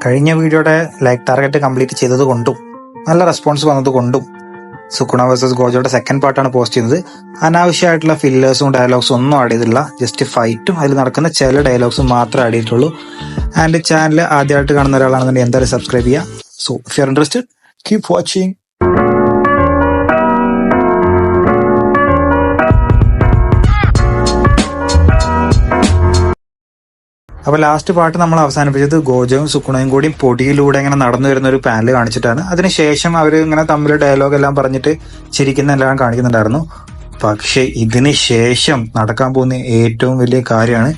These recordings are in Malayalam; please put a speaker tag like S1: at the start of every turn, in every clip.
S1: കഴിഞ്ഞ വീഡിയോയുടെ ലൈക്ക് ടാർഗറ്റ് കംപ്ലീറ്റ് ചെയ്തത് കൊണ്ടും നല്ല റെസ്പോൺസ് വന്നത് കൊണ്ടും സുക്കുണ വേഴ്സസ് ഗോജോയുടെ സെക്കൻഡ് പാർട്ടാണ് പോസ്റ്റ് ചെയ്യുന്നത്. അനാവശ്യമായിട്ടുള്ള ഫില്ലേഴ്സും ഡയലോഗ്സും ഒന്നും ആഡ് ചെയ്തില്ല. ജസ്റ്റ് ഫൈറ്റും അതിൽ നടക്കുന്ന ചില ഡയലോഗ്സും മാത്രമേ ആഡ് ചെയ്തിട്ടുള്ളൂ. ആൻഡ് ചാനൽ ആദ്യമായിട്ട് കാണുന്ന ഒരാളാണെന്നുണ്ടെങ്കിൽ എന്തായാലും സബ്സ്ക്രൈബ് ചെയ്യുക. So if you are interested keep watching. അപ്പോൾ ലാസ്റ്റ് പാർട്ട് നമ്മൾ അവസാനിപ്പിച്ചത് ഗോജോയും സുക്കുണയും കൂടി പൊടിയിലൂടെ ഇങ്ങനെ നടന്നു വരുന്ന ഒരു പാനൽ കാണിച്ചിട്ടാണ്. അതിനുശേഷം അവർ ഇങ്ങനെ തമ്മിൽ ഡയലോഗ് എല്ലാം പറഞ്ഞിട്ട് ചിരിക്കുന്ന എല്ലാം കാണിക്കുന്നുണ്ടായിരുന്നു. പക്ഷെ ഇതിന് ശേഷം നടക്കാൻ പോകുന്ന ഏറ്റവും വലിയ കാര്യമാണ്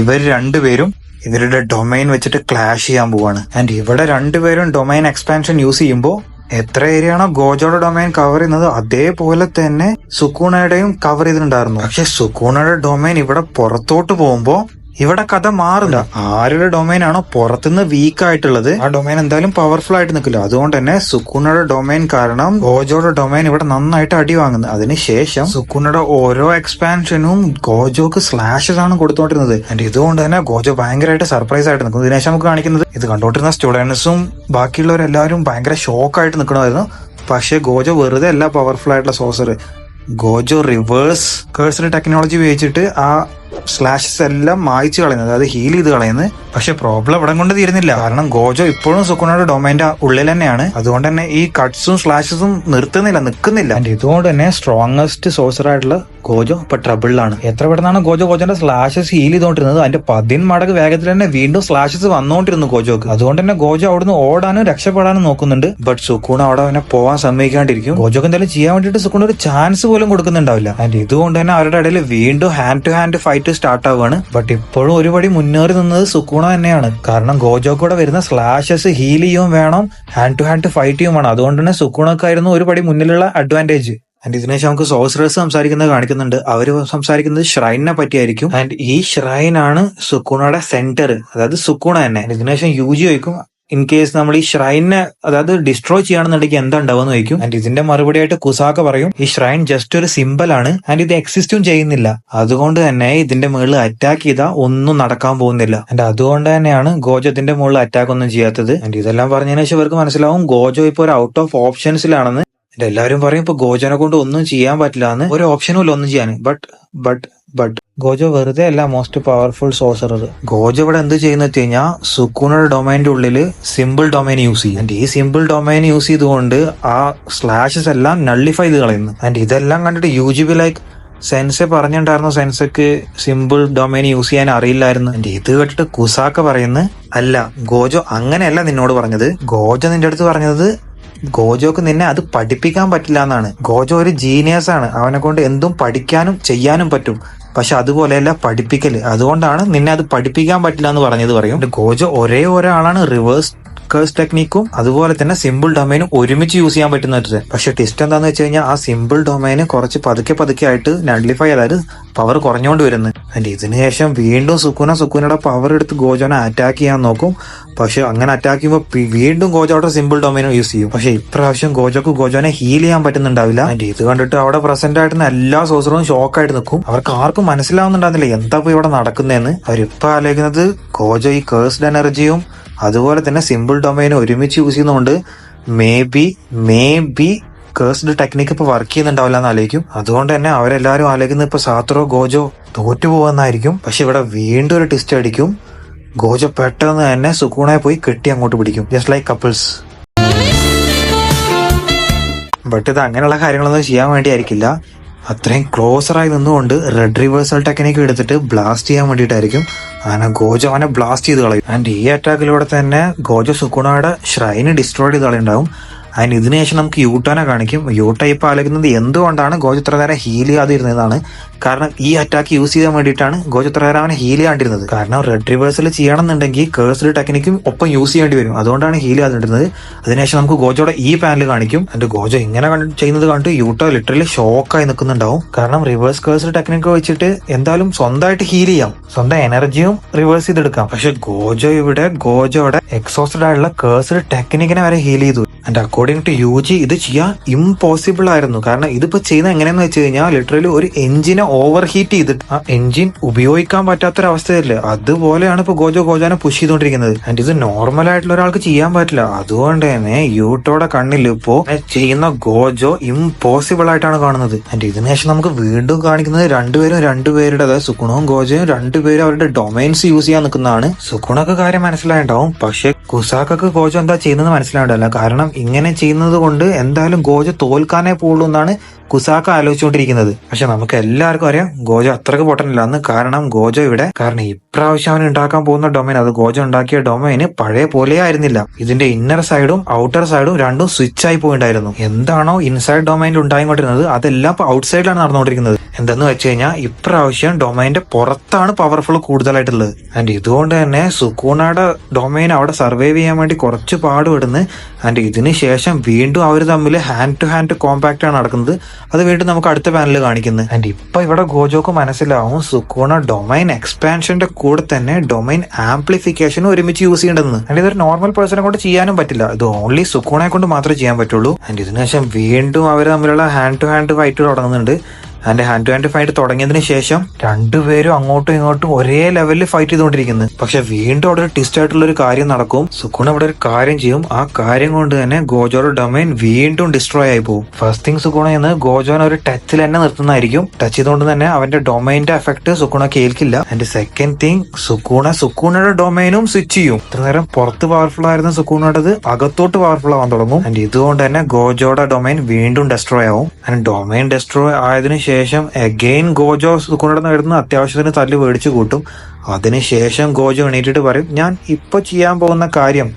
S1: ഇവർ രണ്ടുപേരും ഇവരുടെ ഡൊമൈൻ വെച്ചിട്ട് ക്ലാഷ് ചെയ്യാൻ പോവാണ്. ആൻഡ് ഇവിടെ രണ്ടുപേരും ഡൊമൈൻ എക്സ്പാൻഷൻ യൂസ് ചെയ്യുമ്പോൾ എത്ര ഏരിയയാണോ ഗോജോയുടെ ഡൊമൈൻ കവർ ചെയ്യുന്നത് അതേപോലെ തന്നെ സുക്കൂണയുടെയും കവർ ചെയ്തിട്ടുണ്ടായിരുന്നു. പക്ഷെ സുക്കൂണയുടെ ഡൊമൈൻ ഇവിടെ പുറത്തോട്ട് പോകുമ്പോ ഇവിടെ കഥ മാറില്ല. ആരുടെ ഡൊമൈൻ ആണോ പുറത്തുനിന്ന് വീക്ക് ആയിട്ടുള്ളത് ആ ഡൊമൈൻ എന്തായാലും പവർഫുൾ ആയിട്ട് നിൽക്കില്ല. അതുകൊണ്ട് തന്നെ സുക്കുണയുടെ ഡൊമൈൻ കാരണം ഗോജോയുടെ ഡൊമൈൻ ഇവിടെ നന്നായിട്ട് അടി വാങ്ങുന്നത്. അതിനുശേഷം സുക്കുണയുടെ ഓരോ എക്സ്പാൻഷനും ഗോജോക്ക് സ്ലാഷസ് ആണ് കൊടുത്തോണ്ടിരുന്നത്. ആൻഡ് ഇതുകൊണ്ട് തന്നെ ഗോജോ ഭയങ്കരമായിട്ട് സർപ്രൈസ് ആയിട്ട് നിൽക്കുന്നു. ഇതിനുശേഷം നമുക്ക് കാണിക്കുന്നത് ഇത് കണ്ടോണ്ടിരുന്ന സ്റ്റുഡൻസും ബാക്കിയുള്ളവരെല്ലാവരും ഭയങ്കര ഷോക്കായിട്ട് നിൽക്കണമായിരുന്നു. പക്ഷെ ഗോജോ വെറുതെ അല്ല പവർഫുൾ ആയിട്ടുള്ള സോസർ. ഗോജോ റിവേഴ്സ് കേഴ്സർ ടെക്നോളജി ഉപയോഗിച്ചിട്ട് ആ സ്ലാഷസ് എല്ലാം മായ്ച്ചു കളയുന്നത്, അതായത് ഹീൽ ചെയ്ത് കളയുന്നത്. പക്ഷെ പ്രോബ്ലം ഇവിടെ കൊണ്ട് തീരുന്നില്ല. കാരണം ഗോജോ ഇപ്പോഴും സുക്കുണയുടെ ഡൊമൈന്റെ ഉള്ളിൽ തന്നെയാണ്. അതുകൊണ്ട് തന്നെ ഈ കട്ട്സും സ്ലാഷസും നിൽക്കുന്നില്ല. ഇതുകൊണ്ട് തന്നെ സ്ട്രോങ്ങസ്റ്റ് സോഴ്സർ ആയിട്ടുള്ള ഗോജോ ഇപ്പൊ ട്രബിളിലാണ്. എത്ര പെട്ടെന്നാണ് ഗോജോന്റെ സ്ലാഷസ് ഹീൽ ചെയ്തോണ്ടിരുന്നത്, അതിന്റെ 10 മടങ്ങ് വേഗത്തിൽ തന്നെ വീണ്ടും സ്ലാഷസ് വന്നോണ്ടിരുന്നു ഗോജോക്ക്. അതുകൊണ്ട് തന്നെ ഗോജോ അവിടുന്ന് ഓടാനും രക്ഷപ്പെടാനും നോക്കുന്നുണ്ട്. ബട്ട് സുക്കുണ അവിടെ അവനെ പോവാൻ സമ്മതിക്കാണ്ടിരിക്കും. ഗോജോക്ക് എന്തായാലും ചെയ്യാൻ വേണ്ടിയിട്ട് സുക്കുണ ഒരു ചാൻസ് പോലും കൊടുക്കുന്നുണ്ടാവില്ല. ആൻഡ് ഇതുകൊണ്ട് തന്നെ അവരുടെ ഇടയിൽ വീണ്ടും hand to hand fight start ആവുകയാണ്. ബട്ട് ഇപ്പോഴും ഒരുപടി മുന്നേറി നിന്നത് സുക്കുണ തന്നെയാണ്. കാരണം ഗോജോക്കൂടെ വരുന്ന സ്ലാഷസ് ഹീൽ ചെയ്യും വേണം, ഹാൻഡ് ടു ഹാൻഡ് ഫൈറ്റ് ചെയ്യും വേണം. അതുകൊണ്ട് തന്നെ സുക്കുണക്കായിരുന്നു ഒരുപടി മുന്നിലുള്ള അഡ്വാൻറ്റേജ്. ആൻഡ് ഇതിനുശേഷം നമുക്ക് സോഴ്സറേഴ്സ് സംസാരിക്കുന്നത് കാണിക്കുന്നുണ്ട്. അവർ സംസാരിക്കുന്നത് ഷ്രൈനെ പറ്റിയായിരിക്കും. ആൻഡ് ഈ ഷ്രൈൻ ആണ് സുക്കുണയുടെ സെന്റർ, അതായത് സുക്കുണ തന്നെ. ഇതിനുശേഷം യൂജി ചോദിക്കും ഇൻ കേസ് നമ്മൾ ഈ ഷ്രൈനെ അതായത് ഡിസ്ട്രോയ് ചെയ്യുകയാണെന്നുണ്ടെങ്കിൽ എന്താ ഉണ്ടാവുമെന്ന് ചോദിക്കും. ആൻഡ് ഇതിന്റെ മറുപടിയായിട്ട് കുസാക്ക പറയും ഈ ഷ്രൈൻ ജസ്റ്റ് ഒരു സിമ്പിൾ ആണ് ആൻഡ് ഇത് എക്സിസ്റ്റും ചെയ്യുന്നില്ല. അതുകൊണ്ട് തന്നെ ഇതിന്റെ മുകളിൽ അറ്റാക്ക് ചെയ്താൽ ഒന്നും നടക്കാൻ പോകുന്നില്ല. ആൻഡ് അതുകൊണ്ട് തന്നെയാണ് ഗോജോ ഇതിന്റെ മുകളിൽ അറ്റാക്ക് ഒന്നും ചെയ്യാത്തത്. ആൻഡ് ഇതെല്ലാം പറഞ്ഞതിന് ശേഷം ഇവർക്ക് മനസ്സിലാവും ഗോജോ ഇപ്പൊ ഒരു ഔട്ട് ഓഫ് ഓപ്ഷൻസിലാണെന്ന്. എല്ലാവരും പറയും ഇപ്പൊ ഗോജോനെ കൊണ്ട് ഒന്നും ചെയ്യാൻ പറ്റില്ല എന്ന്, ഒരു ഓപ്ഷനും ഇല്ല ഒന്നും ചെയ്യാൻ. ബട്ട് ഗോജോ വെറുതെ അല്ല മോസ്റ്റ് പവർഫുൾ സോഴ്സറർ. ഗോജോ ഇവിടെ എന്ത് ചെയ്യുന്ന വെച്ച് കഴിഞ്ഞാൽ സുക്കുണയുടെ ഡൊമൈൻ്റെ ഉള്ളിൽ സിമ്പിൾ ഡൊമൈൻ യൂസ് ചെയ്യും. ആൻഡ് ഈ സിമ്പിൾ ഡൊമൈൻ യൂസ് ചെയ്തുകൊണ്ട് ആ സ്ലാഷസ് എല്ലാം നള്ളിഫൈ ചെയ്ത് കളയുന്നു. ആൻഡ് ഇതെല്ലാം കണ്ടിട്ട് യൂജിബി ലൈക്ക് സെൻസെ പറഞ്ഞിട്ടുണ്ടായിരുന്നു സെൻസക്ക് സിമ്പിൾ ഡൊമൈൻ യൂസ് ചെയ്യാൻ അറിയില്ലായിരുന്നു. ആൻഡ് ഇത് കേട്ടിട്ട് കുസാക്ക പറയുന്നത് അല്ല ഗോജോ അങ്ങനെയല്ല നിന്നോട് പറഞ്ഞത്. ഗോജോ നിന്റെ അടുത്ത് പറഞ്ഞത് ഗോജോക്ക് നിന്നെ അത് പഠിപ്പിക്കാൻ പറ്റില്ല എന്നാണ്. ഗോജോ ഒരു ജീനിയസ് ആണ്, അവനെ കൊണ്ട് എന്തും പഠിക്കാനും ചെയ്യാനും പറ്റും. പക്ഷെ അതുപോലെയല്ല പഠിപ്പിക്കല്. അതുകൊണ്ടാണ് നിന്നെ അത് പഠിപ്പിക്കാൻ പറ്റില്ല എന്ന് പറഞ്ഞത് പറയും. ഗോജോ ഒരാളാണ് റിവേഴ്സ് കേഴ്സ് ടെക്നിക്കും അതുപോലെ തന്നെ സിമ്പിൾ ഡൊമൈനും ഒരുമിച്ച് യൂസ് ചെയ്യാൻ പറ്റുന്നത്. പക്ഷെ ടെസ്റ്റ് എന്താന്ന് വെച്ച് കഴിഞ്ഞാൽ ആ സിമ്പിൾ ഡൊമൈന് കുറച്ച് പതുക്കെ ആയിട്ട് നള്ളിഫൈ, അതായത് പവർ കുറഞ്ഞുകൊണ്ട് വരുന്നത്. ആൻഡ് ഇതിനുശേഷം വീണ്ടും സുക്കുനയുടെ പവർ എടുത്ത് ഗോജോനെ അറ്റാക്ക് ചെയ്യാൻ നോക്കും. പക്ഷെ അങ്ങനെ അറ്റാക്ക് ചെയ്യുമ്പോൾ വീണ്ടും ഗോജോ അവിടെ സിമ്പിൾ ഡൊമൈനും യൂസ് ചെയ്യും. പക്ഷെ ഇപ്രാവശ്യം ഗോജോനെ ഹീൽ ചെയ്യാൻ പറ്റുന്നുണ്ടാവില്ല. ആൻഡ് ഇത് കണ്ടിട്ട് അവിടെ പ്രസന്റ് ആയിട്ടുള്ള എല്ലാ സോഴ്സറും ഷോക്കായിട്ട് നിൽക്കും. അവർക്ക് ആർക്കും മനസ്സിലാവുന്നുണ്ടാകുന്നില്ല എന്താ ഇപ്പൊ ഇവിടെ നടക്കുന്നതെന്ന്. അവരിപ്പോ ആലോചിക്കുന്നത് ഗോജോ ഈ കേഴ്സ്ഡ് എനർജിയും അതുപോലെ തന്നെ സിമ്പിൾ ഡൊമൈനും ഒരുമിച്ച് യൂസ് ചെയ്യുന്നതുകൊണ്ട് മേ ബി കേഴ്സ്ഡ് ടെക്നിക്ക് ഇപ്പൊ വർക്ക് ചെയ്യുന്നുണ്ടാവില്ല എന്ന് ആലോചിക്കും. അതുകൊണ്ട് തന്നെ അവരെല്ലാവരും ആലോചിക്കുന്നത് ഇപ്പൊ സാത്രോ ഗോജോ തോറ്റു പോകുന്നതായിരിക്കും. പക്ഷെ ഇവിടെ വീണ്ടും ഒരു ട്വിസ്റ്റ് അടിക്കും. ഗോജോ പെട്ടെന്ന് തന്നെ സുക്കുണയെ പോയി കെട്ടി അങ്ങോട്ട് പിടിക്കും, ജസ്റ്റ് ലൈക്ക് കപ്പിൾസ്. ബട്ട് ഇത് അങ്ങനെയുള്ള കാര്യങ്ങളൊന്നും ചെയ്യാൻ വേണ്ടിയായിരിക്കില്ല. അത്രയും ക്ലോസറായി നിന്നുകൊണ്ട് റെഡ് റിവേഴ്സൽ ടെക്നിക്ക് എടുത്തിട്ട് ബ്ലാസ്റ്റ് ചെയ്യാൻ വേണ്ടിയിട്ടായിരിക്കും. അങ്ങനെ ഗോജോ അവനെ ബ്ലാസ്റ്റ് ചെയ്ത് കളയും. ആൻഡ് ഈ അറ്റാക്കിലൂടെ തന്നെ ഗോജോ സുക്കുണയുടെ ഷ്രൈന് ഡിസ്ട്രോയ് ചെയ്ത് കളയുണ്ടാവും. അതിന് ഇതിനുശേഷം നമുക്ക് യൂട്ടാനെ കാണിക്കും. യൂട്ട ഇപ്പൊ ആലോചിക്കുന്നത് എന്തുകൊണ്ടാണ് ഗോജോ ഇത്ര നേരം ഹീൽ ചെയ്യാതിരുന്നതാണ്. കാരണം ഈ അറ്റാക്ക് യൂസ് ചെയ്യാൻ വേണ്ടിയിട്ടാണ് ഗോജോ ഇത്ര നേരം അവനെ ഹീൽ ചെയ്യാണ്ടിരുന്നത്. കാരണം റെഡ് റിവേഴ്സൽ ചെയ്യണമെന്നുണ്ടെങ്കിൽ കേഴ്സ്ഡ് ടെക്നിക്കും ഒപ്പം യൂസ് ചെയ്യേണ്ടി വരും. അതുകൊണ്ടാണ് ഹീൽ ചെയ്യാതിരുന്നത്. അതിനുശേഷം നമുക്ക് ഗോജോയുടെ ഈ പാനൽ കാണിക്കും. എന്നിട്ട് ഗോജോ ഇങ്ങനെ ചെയ്യുന്നത് കണ്ടിട്ട് യൂട്ട ലിറ്ററലി ഷോക്കായി നിൽക്കുന്നുണ്ടാവും. കാരണം റിവേഴ്സ് കേഴ്സ്ഡ് ടെക്നിക്ക് വെച്ചിട്ട് എന്തായാലും സ്വന്തമായിട്ട് ഹീൽ ചെയ്യാം, സ്വന്തം എനർജിയും റിവേഴ്സ് ചെയ്തെടുക്കാം. പക്ഷെ ഗോജോ ഇവിടെ ഗോജോയുടെ എക്സോസ്റ്റഡ് ആയിട്ടുള്ള കേഴ്സ്ഡ് ടെക്നിക്കിനെ വരെ ഹീൽ ചെയ്തു. ആൻഡ് അക്കോർഡിംഗ് ടു യൂജി ഇത് ചെയ്യാൻ ഇമ്പോസിബിൾ ആയിരുന്നു. കാരണം ഇതിപ്പോ ചെയ്യുന്നത് എങ്ങനെയാന്ന് വെച്ച് കഴിഞ്ഞാൽ ലിറ്ററലി ഒരു എഞ്ചിനെ ഓവർ ഹീറ്റ് ചെയ്തിട്ട് ആ എഞ്ചിൻ ഉപയോഗിക്കാൻ പറ്റാത്തൊരവസ്ഥയല്ലേ, അതുപോലെയാണ് ഇപ്പൊ ഗോജോനെ പുഷ് ചെയ്തുകൊണ്ടിരിക്കുന്നത്. ആൻഡ് ഇത് നോർമൽ ആയിട്ടുള്ള ഒരാൾക്ക് ചെയ്യാൻ പറ്റില്ല. അതുകൊണ്ട് തന്നെ യൂട്ടോടെ കണ്ണിൽ ഇപ്പോ ചെയ്യുന്ന ഗോജോ ഇമ്പോസിബിൾ ആയിട്ടാണ് കാണുന്നത്. ആൻഡ് ഇതിനുശേഷം നമുക്ക് വീണ്ടും കാണിക്കുന്നത് രണ്ടുപേരുടെ അതായത് സുക്കുണവും ഗോജോയും രണ്ടുപേരും അവരുടെ ഡൊമൈൻസ് യൂസ് ചെയ്യാൻ നിൽക്കുന്നതാണ്. സുക്കുണക്ക് കാര്യം മനസ്സിലായിണ്ടാവും, പക്ഷെ കുസാക്കക്ക് ഗോജോ എന്താ ചെയ്യുന്നത് മനസ്സിലായിട്ടല്ല. കാരണം ഇങ്ങനെ ചെയ്യുന്നത് കൊണ്ട് എന്തായാലും ഗോജോ തോൽക്കാനേ പോകുള്ളൂ എന്നാണ് കുസാക്ക ആലോചിച്ചുകൊണ്ടിരിക്കുന്നത്. പക്ഷെ നമുക്ക് എല്ലാവർക്കും അറിയാം ഗോജോ അത്രക്ക് പൊട്ടനില്ലാന്ന്. കാരണം ഗോജോ ഇവിടെ ഇപ്രാവശ്യം അവൻ ഉണ്ടാക്കാൻ പോകുന്ന ഡൊമൈൻ, അത് ഗോജോ ഉണ്ടാക്കിയ ഡൊമൈന് പഴയ പോലെ ആയിരുന്നില്ല. ഇതിന്റെ ഇന്നർ സൈഡും ഔട്ടർ സൈഡും രണ്ടും സ്വിച്ച് ആയി പോയിണ്ടായിരുന്നു. എന്താണോ ഇൻസൈഡ് ഡൊമൈനിൽ ഉണ്ടായിക്കൊണ്ടിരുന്നത് അതെല്ലാം ഇപ്പൊ ഔട്ട് സൈഡിലാണ് നടന്നുകൊണ്ടിരിക്കുന്നത്. എന്തെന്ന് വെച്ച് കഴിഞ്ഞാൽ ഇപ്രാവശ്യം ഡൊമൈന്റെ പുറത്താണ് പവർഫുൾ കൂടുതലായിട്ടുള്ളത്. ആൻഡ് ഇതുകൊണ്ട് തന്നെ സുക്കൂണയുടെ ഡൊമൈൻ അവിടെ സർവൈവ് ചെയ്യാൻ വേണ്ടി കുറച്ച് പാടുപെടുന്നു. ആൻഡ് ഇതിന് ശേഷം വീണ്ടും അവർ തമ്മിൽ ഹാൻഡ് ടു ഹാൻഡ് കോമ്പാക്ട് ആണ് നടക്കുന്നത്. അത് വീണ്ടും നമുക്ക് അടുത്ത പാനലിൽ കാണിക്കുന്നത്. ആൻഡ് ഇപ്പൊ ഇവിടെ ഗോജോക്ക് മനസ്സിലാവും സുക്കൂണ ഡൊമൈൻ എക്സ്പാൻഷന്റെ കൂടെ തന്നെ ഡൊമൈൻ ആംപ്ലിഫിക്കേഷനും ഒരുമിച്ച് യൂസ് ചെയ്യേണ്ടതെന്ന്. ആൻഡ് ഇതൊരു നോർമൽ പേഴ്സണെ കൊണ്ട് ചെയ്യാനും പറ്റില്ല, ഇത് ഓൺലി സുക്കൂണയെ കൊണ്ട് മാത്രമേ ചെയ്യാൻ പറ്റുള്ളൂ. ആൻഡ് ഇതിനുശേഷം വീണ്ടും അവർ തമ്മിലുള്ള ഹാൻഡ് ടു ഹാൻഡ് ഫൈറ്റ് തുടങ്ങുന്നുണ്ട്. And hand to hand fight തുടങ്ങിയതിന് ശേഷം രണ്ടുപേരും അങ്ങോട്ടും ഇങ്ങോട്ടും ഒരേ ലെവലിൽ ഫൈറ്റ് ചെയ്തുകൊണ്ടിരിക്കുന്നത്. പക്ഷെ വീണ്ടും അവിടെ ഒരു ട്വിസ്റ്റ് ആയിട്ടുള്ള ഒരു കാര്യം നടക്കും. സുക്കുണ അവിടെ ഒരു കാര്യം ചെയ്യും. ആ കാര്യം കൊണ്ട് തന്നെ ഗോജോയുടെ ഡൊമൈൻ വീണ്ടും ഡിസ്ട്രോയ് ആയി പോകും. ഫസ്റ്റ് തിങ് സുക്കുണ എന്ന് ഗോജോനെ ഒരു ടച്ചിൽ തന്നെ നിർത്തുന്നതായിരിക്കും. ടച്ച് ചെയ്തുകൊണ്ട് തന്നെ അവന്റെ ഡൊമൈന്റെ എഫക്ട് സുക്കുണ കേൾക്കില്ല. ആൻഡ് സെക്കൻഡ് തിങ് സുക്കുണയുടെ ഡൊമൈനും സ്വിച്ച് ചെയ്യും. ഇത്ര നേരം പുറത്ത് പവർഫുൾ ആയിരുന്ന സുക്കുണയുടേത് അകത്തോട്ട് പവർഫുൾ ആവാൻ തുടങ്ങും. ആൻഡ് ഇതുകൊണ്ട് തന്നെ ഗോജോയുടെ ഡൊമൈൻ വീണ്ടും ഡെസ്ട്രോയ് ആവും. ആൻഡ് ഡൊമൈൻ ഡെസ്ട്രോയ് ആയതിനു ശേഷം അഗെയിൻ ഗോജോ സുക്കുണയുടെ നേടുന്ന അത്യാവശ്യത്തിന് തല്ല് മേടിച്ചു കൂട്ടും. അതിനുശേഷം ഗോജോ എണീറ്റിട്ട് പറയും, ഞാൻ ഇപ്പൊ ചെയ്യാൻ പോകുന്ന കാര്യം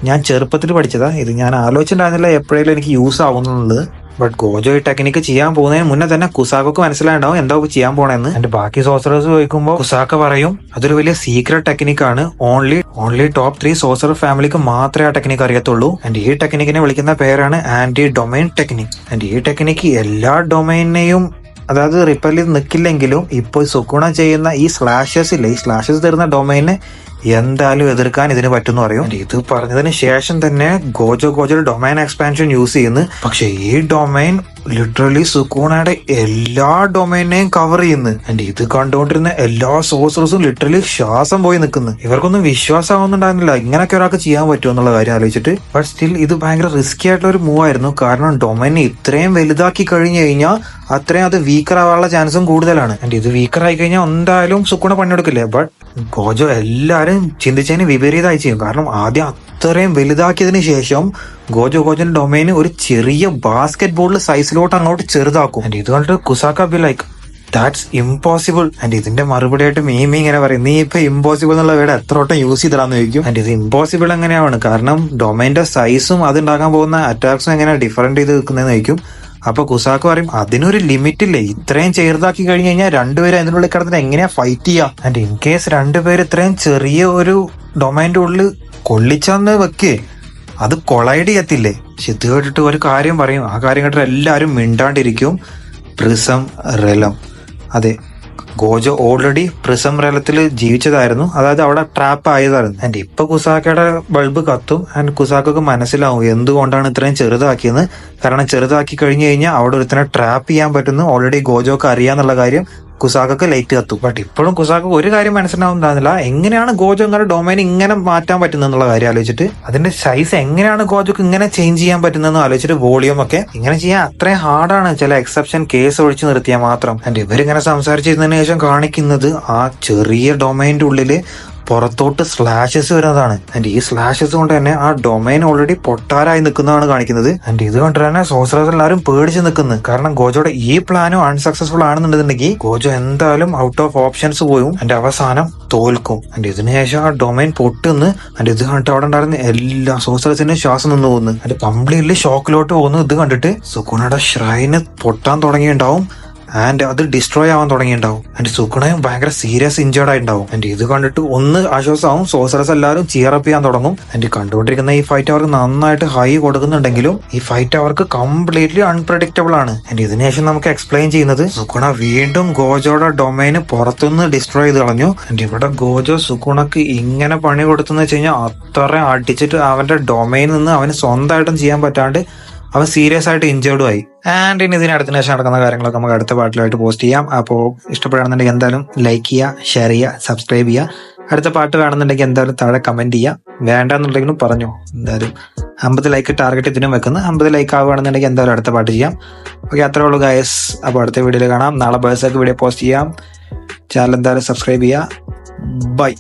S1: ഞാൻ ചെറുപ്പത്തിൽ പഠിച്ചതാ, ഇത് ഞാൻ ആലോചിച്ചിട്ടുണ്ടായിരുന്നില്ല എപ്പോഴേലും എനിക്ക് യൂസ് ആവുന്നുള്ളത്. ബട്ട് ഗോജോ ഈ ടെക്നിക്ക് ചെയ്യാൻ പോകുന്നതിന് മുന്നേ തന്നെ കുസാക്കോക്ക് മനസ്സിലായിട്ടുണ്ടാവും എന്താ ചെയ്യാൻ പോണെന്ന്. എന്റെ ബാക്കി സോസറേഴ്സ് ചോദിക്കുമ്പോൾ കുസാക്ക പറയും അതൊരു വലിയ സീക്രട്ട് ടെക്നിക്കാണ്, ഓൺലി ടോപ്പ് 3 സോസറർ ഫാമിലിക്ക് മാത്രമേ ആ ടെക്നിക്ക് അറിയത്തുള്ളൂ. ആൻഡ് ഈ ടെക്നിക്കിനെ വിളിക്കുന്ന പേരാണ് ആന്റി ഡൊമൈൻ ടെക്നിക്. ആൻഡ് ഈ ടെക്നിക്ക് എല്ലാ ഡൊമൈനെയും അതായത് റിപ്പൽ ചെയ്ത് നിൽക്കില്ലെങ്കിലും ഇപ്പോൾ സുക്കുണ ചെയ്യുന്ന ഈ സ്ലാഷസ് തരുന്ന ഡൊമൈനെ എന്തായാലും എതിർക്കാൻ ഇതിന് പറ്റുമെന്ന് പറയും. ഇത് പറഞ്ഞതിന് ശേഷം തന്നെ ഗോജോ ഡൊമൈൻ എക്സ്പാൻഷൻ യൂസ് ചെയ്യുന്നു. പക്ഷെ ഈ ഡൊമൈൻ ലിറ്ററലി സുക്കൂണയുടെ എല്ലാ ഡൊമൈനെയും കവർ ചെയ്യുന്നു. ആൻഡ് ഇത് കണ്ടുകൊണ്ടിരുന്ന എല്ലാ സോഴ്സേഴ്സും ലിറ്ററലി ശ്വാസം പോയി നിൽക്കുന്നു. ഇവർക്കൊന്നും വിശ്വാസം ആവുന്നുണ്ടായിരുന്നില്ല ഇങ്ങനെയൊക്കെ ഒരാൾക്ക് ചെയ്യാൻ പറ്റുമോ എന്നുള്ള കാര്യം ആലോചിച്ചിട്ട്. ബട്ട് സ്റ്റിൽ ഇത് ഭയങ്കര റിസ്കി ആയിട്ടുള്ള ഒരു മൂവ് ആയിരുന്നു. കാരണം ഡൊമൈനെ ഇത്രയും വലുതാക്കി കഴിഞ്ഞു കഴിഞ്ഞാൽ അത്രയും അത് വീക്കർ ആവാനുള്ള ചാൻസും കൂടുതലാണ്. ആൻഡ് ഇത് വീക്കർ ആയി കഴിഞ്ഞാൽ എന്തായാലും സുക്കൂണ പണിയെടുക്കില്ലേ. ബട്ട് ഗോജോ എല്ലാരും ചിന്തിച്ചതിന് വിപരീതമായി ചെയ്യും. കാരണം ആദ്യം അത്രയും വലുതാക്കിയതിനു ശേഷം ഗോജോന്റെ ഡൊമൈന് ഒരു ചെറിയ ബാസ്കറ്റ് ബോൾ സൈസിലോട്ട് അങ്ങോട്ട് ചെറുതാക്കും. ആൻഡ് ഇത് കണ്ടിട്ട് കുസാക്ക be like that's impossible. And ഇതിന്റെ മറുപടി ആയിട്ട് മീമി ഇങ്ങനെ പറയും, നീ ഇപ്പൊ ഇമ്പോസിബിൾ എന്നുള്ള വേർഡ് എത്ര വട്ടം യൂസ് ചെയ്തിടാന്ന് ചോദിക്കും. ആൻഡ് ഇത് ഇമ്പോസിബിൾ എങ്ങനെയാണ്, കാരണം ഡൊമൈന്റെ സൈസും അത് ഉണ്ടാക്കാൻ പോകുന്ന അറ്റാക്സും എങ്ങനെയാണ് ഡിഫറെന്റ് ചെയ്ത് നിൽക്കുന്നതെന്ന് ചോദിക്കും. അപ്പൊ കുസാക്ക് പറയും അതിനൊരു ലിമിറ്റ് ഇല്ലേ, ഇത്രയും ചെറുതാക്കി കഴിഞ്ഞു കഴിഞ്ഞാൽ രണ്ടുപേരും അതിനുള്ളിൽ കിടന്നിട്ട് എങ്ങനെയാ ഫൈറ്റ് ചെയ്യാം. ആൻഡ് ഇൻ കേസ് രണ്ടുപേരും ഇത്രയും ചെറിയ ഒരു ഡൊമൈൻ്റെ ഉള്ളിൽ കൊള്ളിച്ചാന്ന് വെക്കേ അത് കൊളൈഡ് ചെയ്യത്തില്ലേ. പക്ഷെ ഇത് കേട്ടിട്ട് ഒരു കാര്യം പറയും, ആ കാര്യം കേട്ടിട്ട് എല്ലാവരും മിണ്ടാണ്ടിരിക്കും. പ്രിസം റെലം, അതെ ഗോജോ ഓൾറെഡി പ്രിസം റെലത്തിൽ ജീവിച്ചതായിരുന്നു, അതായത് അവിടെ ട്രാപ്പ് ആയതായിരുന്നു. ആൻഡ് ഇപ്പൊ കുസാക്കയുടെ ബൾബ് കത്തും. ആൻഡ് കുസാക്കക്ക് മനസ്സിലാവും എന്തുകൊണ്ടാണ് ഇത്രയും ചെറുതാക്കിയെന്ന്. കാരണം ചെറുതാക്കി കഴിഞ്ഞു കഴിഞ്ഞാൽ അവിടെ ഒരുത്തനെ ട്രാപ്പ് ചെയ്യാൻ പറ്റുന്നു ഓൾറെഡി ഗോജോക്ക് അറിയാന്നുള്ള കാര്യം കുസാക്കക്ക് ലൈറ്റ് കത്തും. ബട്ട് ഇപ്പോഴും കുസാക്ക ഒരു കാര്യം മനസ്സിലാവുന്നില്ല, എങ്ങനെയാണ് ഗോജോ ഇങ്ങനെ ഡൊമൈൻ ഇങ്ങനെ മാറ്റാൻ പറ്റുന്നുള്ള കാര്യം ആലോചിച്ചിട്ട്. അതിന്റെ സൈസ് എങ്ങനെയാണ് ഗോജോക്ക് ഇങ്ങനെ ചേഞ്ച് ചെയ്യാൻ പറ്റുന്നതെന്ന് ആലോചിച്ചിട്ട് വോളിയം ഒക്കെ ഇങ്ങനെ ചെയ്യാൻ അത്രയും ഹാർഡാണ്, ചില എക്സെപ്ഷൻ കേസ് ഒഴിച്ചു നിർത്തിയാൽ മാത്രം. ആൻഡ് ഇവരിങ്ങനെ സംസാരിച്ചിരുന്നതിന് ശേഷം കാണിക്കുന്നത് ആ ചെറിയ ഡൊമൈൻ്റെ ഉള്ളില് പുറത്തോട്ട് സ്ലാഷസ് വരുന്നതാണ്. ആൻഡ് ഈ സ്ലാഷസ് കൊണ്ട് തന്നെ ആ ഡൊമൈൻ ഓൾറെഡി പൊട്ടാരായി നിൽക്കുന്നതാണ് കാണിക്കുന്നത്. ആൻഡ് ഇത് കൊണ്ട് തന്നെ സോസറേഴ്സ് എല്ലാവരും പേടിച്ച് നിൽക്കുന്നു. കാരണം ഗോജോയുടെ ഈ പ്ലാനും അൺസക്സസ്ഫുൾ ആണെന്നുണ്ടെന്നുണ്ടെങ്കിൽ ഗോജോ എന്തായാലും ഔട്ട് ഓഫ് ഓപ്ഷൻസ് പോയും ആൻഡ് അവസാനം തോൽക്കും. ആൻഡ് ഇതിനുശേഷം ആ ഡൊമൈൻ പൊട്ടുന്നു. ആൻഡ് ഇത് കണ്ടിട്ട് അവിടെ ഉണ്ടായിരുന്ന എല്ലാ സോസറേഴ്സിനും ശ്വാസം നിന്ന് പോകുന്നു. ആൻഡ് കംപ്ലീറ്റ്ലി ഷോക്കിലോട്ട് പോകുന്നു. ഇത് കണ്ടിട്ട് സുക്കുണയുടെ ഷ്രൈന് പൊട്ടാൻ തുടങ്ങിയിട്ടുണ്ടാവും. ആൻഡ് അത് ഡിസ്ട്രോയ് ആവാൻ തുടങ്ങിയിട്ടുണ്ടാവും. ആൻഡ് സുക്കുണയും ഭയങ്കര സീരിയസ് ഇഞ്ചേർഡ് ആയിട്ടുണ്ടാവും. ആൻഡ് ഇത് കണ്ടിട്ട് ഒന്ന് ആശ്വാസമാവും, സോസറസ് എല്ലാവരും ചിയറപ്പ് ചെയ്യാൻ തുടങ്ങും. ആൻഡ് കണ്ടുകൊണ്ടിരിക്കുന്ന ഈ ഫൈറ്റ് അവർക്ക് നന്നായിട്ട് ഹൈ കൊടുക്കുന്നുണ്ടെങ്കിലും ഈ ഫൈറ്റ് അവർക്ക് കംപ്ലീറ്റ്ലി അൺപ്രഡിക്റ്റബിൾ ആണ്. ആൻഡ് ഇതിനുശേഷം നമുക്ക് എക്സ്പ്ലെയിൻ ചെയ്യുന്നത് സുക്കുണ വീണ്ടും ഗോജോയുടെ ഡൊമൈന് പുറത്തുനിന്ന് ഡിസ്ട്രോയ് ചെയ്ത് കളഞ്ഞു. ആൻഡ് ഇവിടെ ഗോജോ സുക്കുണക്ക് ഇങ്ങനെ പണി കൊടുത്തെന്ന് വെച്ച് കഴിഞ്ഞാൽ അത്ര അടിച്ചിട്ട് അവന്റെ ഡൊമൈനിൽ നിന്ന് അവന് സ്വന്തമായിട്ടും ചെയ്യാൻ പറ്റാണ്ട് അവൻ സീരിയസ് ആയിട്ട് ഇഞ്ചേർഡും ആയി. ആൻഡ് ഇനി ഇതിനടുത്തിന് ശേഷം നടക്കുന്ന കാര്യങ്ങളൊക്കെ നമുക്ക് അടുത്ത പാട്ടിലായിട്ട് പോസ്റ്റ് ചെയ്യാം. അപ്പോൾ ഇഷ്ടപ്പെടുകയാണെന്നുണ്ടെങ്കിൽ എന്തായാലും ലൈക്ക് ചെയ്യുക, ഷെയർ ചെയ്യുക, സബ്സ്ക്രൈബ് ചെയ്യുക. അടുത്ത പാട്ട് വേണമെന്നുണ്ടെങ്കിൽ എന്തായാലും താഴെ കമന്റ് ചെയ്യുക. വേണ്ടെന്നുണ്ടെങ്കിലും പറഞ്ഞു. എന്തായാലും 50 ലൈക്ക് ടാർഗറ്റ് ഇതിനും വെക്കുന്നത്. 50 ലൈക്ക് ആവുകയാണെന്നുണ്ടെങ്കിൽ എന്തായാലും അടുത്ത പാട്ട് ചെയ്യാം. ഓക്കെ, അത്രേ ഉള്ളൂ ഗൈസ്. അപ്പോൾ അടുത്ത വീഡിയോയിൽ കാണാം. നാളെ ബേഴ്സൊക്കെ വീഡിയോ പോസ്റ്റ് ചെയ്യാം. ചാനൽ എന്തായാലും സബ്സ്ക്രൈബ് ചെയ്യുക. ബൈ.